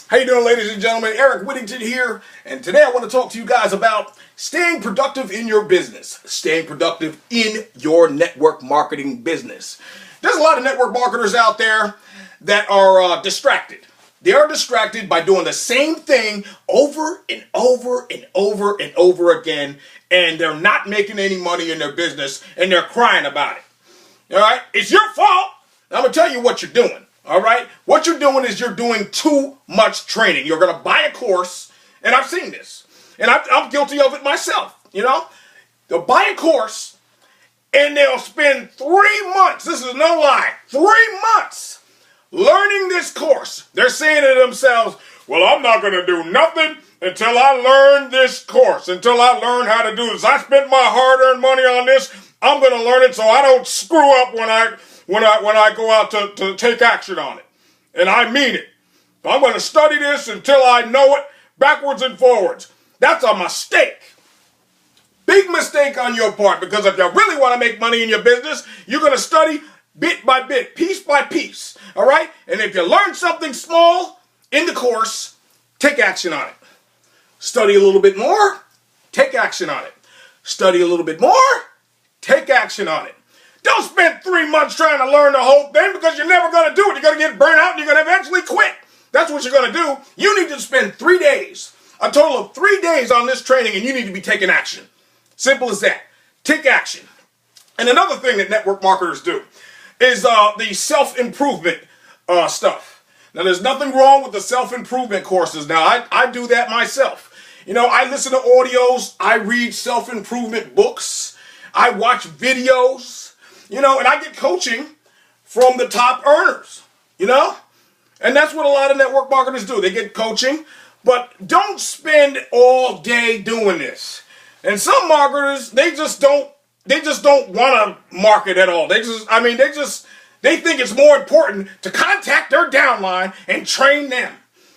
How you doing, ladies and gentlemen? Eric Whittington here, and today I want to talk to you guys about staying productive in your business, staying productive in your network marketing business. There's a lot of network marketers out there that are distracted. They are distracted by doing the same thing over and over and over and over again, and they're not making any money in their business, and they're crying about it. All right? It's your fault. I'm going to tell you what you're doing. All right? What you're doing is you're doing too much training. You're going to buy a course, and I've seen this, and I'm guilty of it myself. They'll buy a course, and they'll spend 3 months, this is no lie, 3 months learning this course. They're saying to themselves, well, I'm not going to do nothing until I learn this course, until I learn how to do this. I spent my hard-earned money on this. I'm going to learn it so I don't screw up when I go out to take action on it. And I mean it. I'm going to study this until I know it backwards and forwards. That's a mistake. Big mistake on your part, because if you really want to make money in your business, you're going to study bit by bit, piece by piece. All right? And if you learn something small in the course, take action on it. Study a little bit more, take action on it. Study a little bit more, take action on it. Don't spend 3 months trying to learn the whole thing, because you're never going to do it. You're going to get burnt out and you're going to eventually quit. That's what you're going to do. You need to spend 3 days, a total of 3 days on this training, and you need to be taking action. Simple as that. Take action. And another thing that network marketers do is the self-improvement stuff. Now, there's nothing wrong with the self-improvement courses. Now, I do that myself. I listen to audios. I read self-improvement books. I watch videos. And I get coaching from the top earners, And that's what a lot of network marketers do. They get coaching, but don't spend all day doing this. And some marketers, they just don't want to market at all. They think it's more important to contact their downline and train them.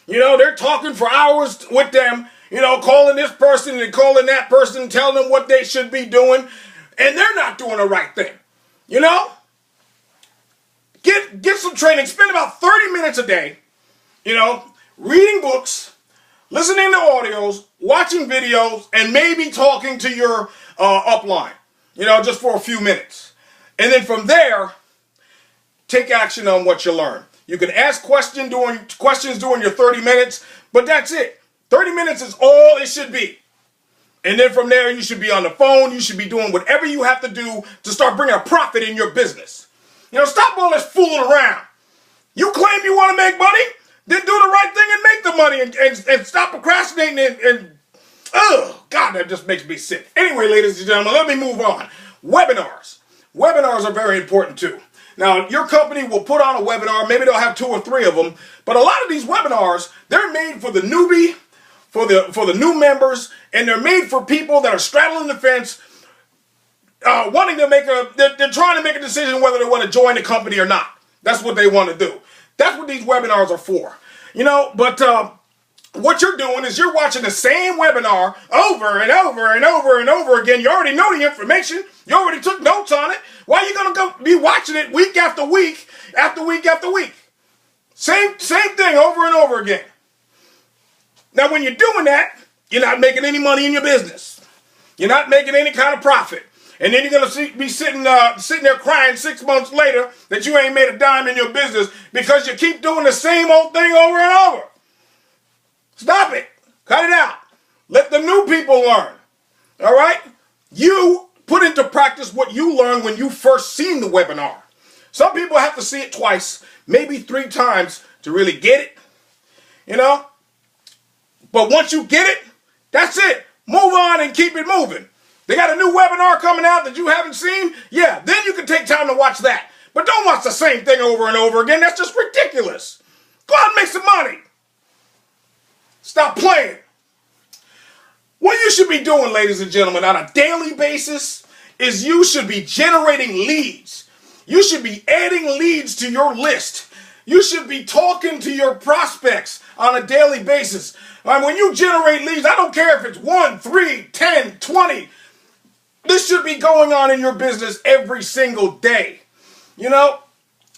They're talking for hours with them, calling this person and calling that person, telling them what they should be doing, and they're not doing the right thing. Get some training. Spend about 30 minutes a day, reading books, listening to audios, watching videos, and maybe talking to your upline, just for a few minutes. And then from there, take action on what you learn. You can ask questions during your 30 minutes, but that's it. 30 minutes is all it should be. And then from there, you should be on the phone. You should be doing whatever you have to do to start bringing a profit in your business. Stop all this fooling around. You claim you want to make money, then do the right thing and make the money, and stop procrastinating and oh, God, that just makes me sick. Anyway, ladies and gentlemen, let me move on. Webinars. Webinars are very important too. Now, your company will put on a webinar. Maybe they'll have 2 or 3 of them. But a lot of these webinars, they're made for the newbie, for the new members, and they're made for people that are straddling the fence, wanting to they're trying to make a decision whether they want to join the company or not. That's what they want to do. That's what these webinars are for. But what you're doing is you're watching the same webinar over and over and over and over again. You already know the information. You already took notes on it. Why are you going to be watching it week after week after week after week? Same thing over and over again. Now, when you're doing that, you're not making any money in your business. You're not making any kind of profit. And then you're going to be sitting there crying 6 months later that you ain't made a dime in your business because you keep doing the same old thing over and over. Stop it. Cut it out. Let the new people learn. All right? You put into practice what you learned when you first seen the webinar. Some people have to see it twice, maybe 3 times to really get it. But once you get it, that's it. Move on and keep it moving. They got a new webinar coming out that you haven't seen? Yeah, then you can take time to watch that. But don't watch the same thing over and over again. That's just ridiculous. Go out and make some money. Stop playing. What you should be doing, ladies and gentlemen, on a daily basis is you should be generating leads. You should be adding leads to your list. You should be talking to your prospects on a daily basis. When you generate leads, I don't care if it's 1, 3, 10, 20. This should be going on in your business every single day.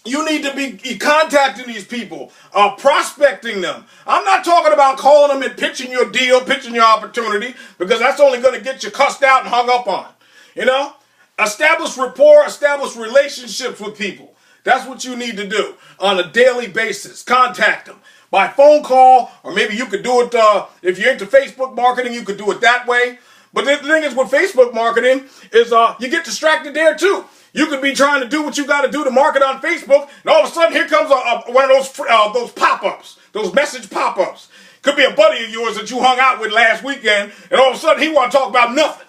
You need to be contacting these people, prospecting them. I'm not talking about calling them and pitching your deal, pitching your opportunity, because that's only going to get you cussed out and hung up on. You know? Establish rapport, establish relationships with people. That's what you need to do on a daily basis. Contact them by phone call, or maybe you could do it, if you're into Facebook marketing, you could do it that way. But the thing is with Facebook marketing is you get distracted there too. You could be trying to do what you got to do to market on Facebook, and all of a sudden here comes one of those pop-ups, those message pop-ups. Could be a buddy of yours that you hung out with last weekend, and all of a sudden he want to talk about nothing.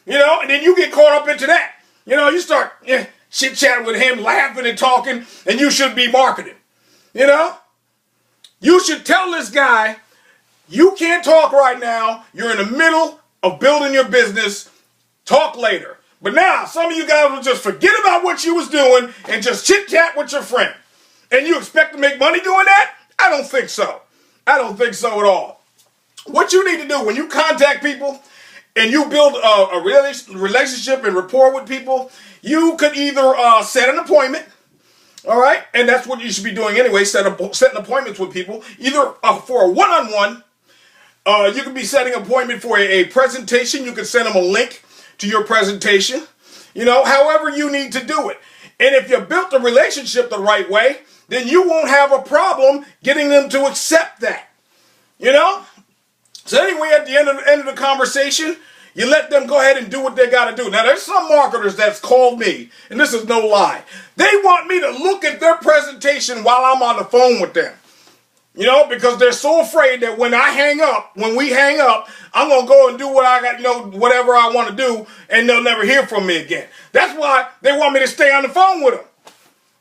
You know, and then you get caught up into that. You know, you start chit-chatting with him, laughing and talking, and you should be marketing. You know? You should tell this guy, you can't talk right now. You're in the middle of building your business. Talk later. But now, some of you guys will just forget about what you was doing and just chit-chat with your friend. And you expect to make money doing that? I don't think so. I don't think so at all. What you need to do when you contact people and you build a relationship and rapport with people, you could either set an appointment, all right? And that's what you should be doing anyway, setting appointments with people, either for a one-on-one. You could be setting an appointment for a presentation. You could send them a link to your presentation, you know, however you need to do it. And if you built the relationship the right way, then you won't have a problem getting them to accept that, you know? So anyway, at the end of the conversation, you let them go ahead and do what they got to do. Now, there's some marketers that's called me, and this is no lie. They want me to look at their presentation while I'm on the phone with them. You know, because they're so afraid that when we hang up, I'm going to go and do what I got, you know, whatever I want to do, and they'll never hear from me again. That's why they want me to stay on the phone with them.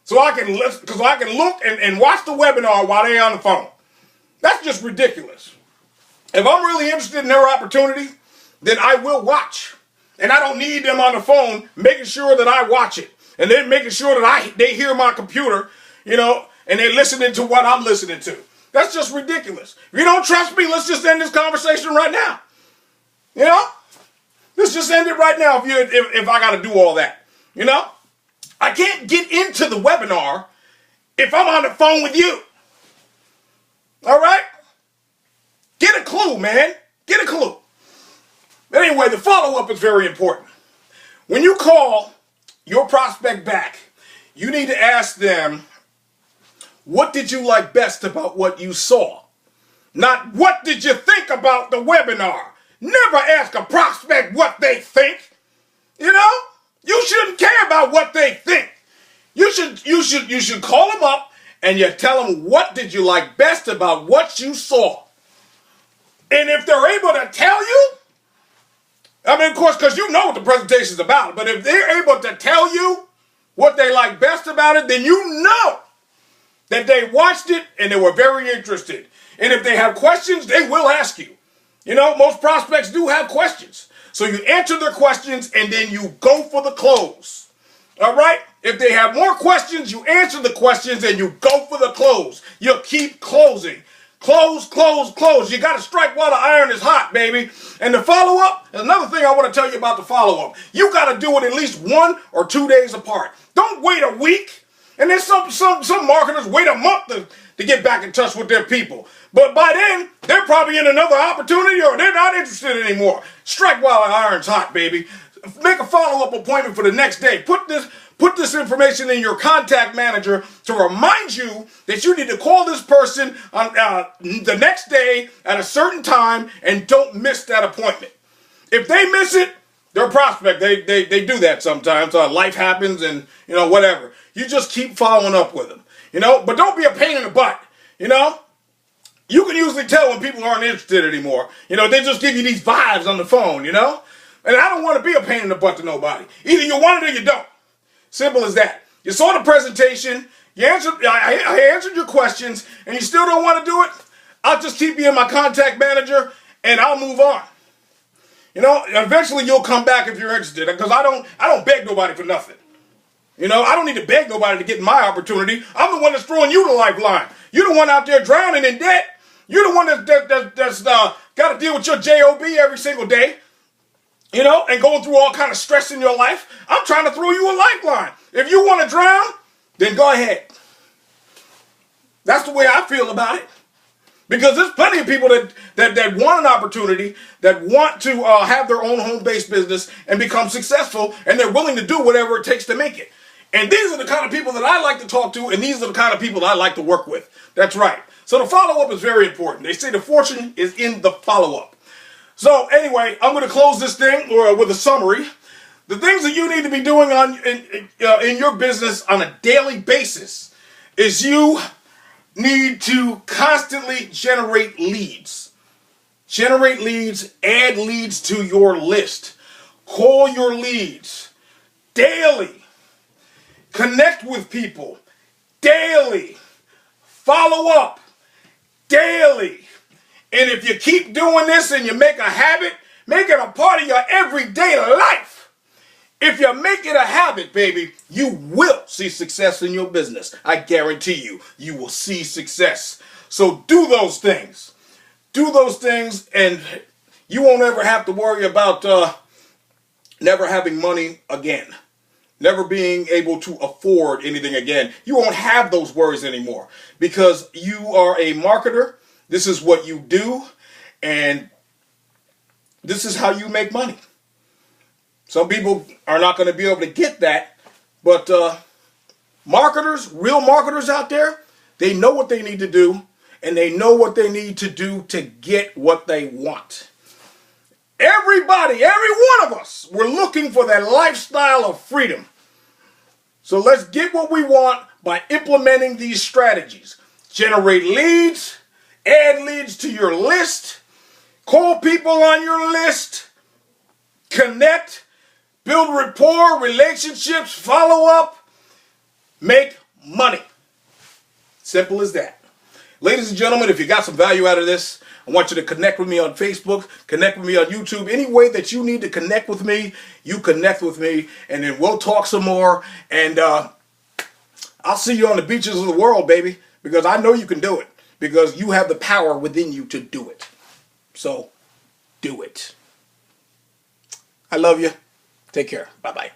So I can look and watch the webinar while they're on the phone. That's just ridiculous. If I'm really interested in their opportunity, then I will watch. And I don't need them on the phone making sure that I watch it. And then making sure that they hear my computer, you know, and they're listening to what I'm listening to. That's just ridiculous. If you don't trust me, let's just end this conversation right now. You know? Let's just end it right now if I got to do all that. You know? I can't get into the webinar if I'm on the phone with you. All right? Get a clue, man. Get a clue. But anyway, the follow-up is very important. When you call your prospect back, you need to ask them, what did you like best about what you saw? Not what did you think about the webinar? Never ask a prospect what they think. You know? You shouldn't care about what they think. You should call them up and you tell them what did you like best about what you saw. And if they're able to tell you, I mean, of course, because you know what the presentation is about, but if they're able to tell you what they like best about it, then you know that they watched it and they were very interested. And if they have questions, they will ask you. You know, most prospects do have questions. So you answer their questions and then you go for the close. All right? If they have more questions, you answer the questions and you go for the close. You keep closing. Close, close, close. You got to strike while the iron is hot, baby. And the follow-up, another thing I want to tell you about the follow-up. You got to do it at least 1 or 2 days apart. Don't wait a week. And then some marketers wait a month to get back in touch with their people. But by then, they're probably in another opportunity or they're not interested anymore. Strike while the iron's hot, baby. Make a follow-up appointment for the next day. Put this information in your contact manager to remind you that you need to call this person on the next day at a certain time and don't miss that appointment. If they miss it, they're a prospect. They do that sometimes. Life happens and, you know, whatever. You just keep following up with them, you know, but don't be a pain in the butt, you know. You can usually tell when people aren't interested anymore. You know, they just give you these vibes on the phone, you know. And I don't want to be a pain in the butt to nobody. Either you want it or you don't. Simple as that. You saw the presentation, I answered your questions, and you still don't want to do it, I'll just keep you in my contact manager, and I'll move on. You know, eventually you'll come back if you're interested, because I don't beg nobody for nothing. You know, I don't need to beg nobody to get my opportunity. I'm the one that's throwing you the lifeline. You're the one out there drowning in debt. You're the one that's got to deal with your job every single day. You know, and going through all kind of stress in your life. I'm trying to throw you a lifeline. If you want to drown, then go ahead. That's the way I feel about it. Because there's plenty of people that want an opportunity, that want to have their own home-based business and become successful, and they're willing to do whatever it takes to make it. And these are the kind of people that I like to talk to, and these are the kind of people that I like to work with. That's right. So the follow-up is very important. They say the fortune is in the follow-up. So anyway, I'm going to close this thing with a summary. The things that you need to be doing in your business on a daily basis is you need to constantly generate leads. Generate leads, add leads to your list. Call your leads daily. Connect with people daily. Follow up daily. And if you keep doing this and you make a habit, make it a part of your everyday life. If you make it a habit, baby, you will see success in your business. I guarantee you, you will see success. So do those things. Do those things, and you won't ever have to worry about never having money again. Never being able to afford anything again. You won't have those worries anymore because you are a marketer. This is what you do, and this is how you make money. Some people are not going to be able to get that, but marketers, real marketers out there, they know what they need to do, and they know what they need to do to get what they want. Everybody, every one of us, we're looking for that lifestyle of freedom. So let's get what we want by implementing these strategies. Generate leads, add leads to your list, call people on your list, connect, build rapport, relationships, follow up, make money. Simple as that. Ladies and gentlemen, if you got some value out of this, I want you to connect with me on Facebook, connect with me on YouTube. Any way that you need to connect with me, you connect with me, and then we'll talk some more. And I'll see you on the beaches of the world, baby, because I know you can do it, because you have the power within you to do it. So do it. I love you. Take care. Bye-bye.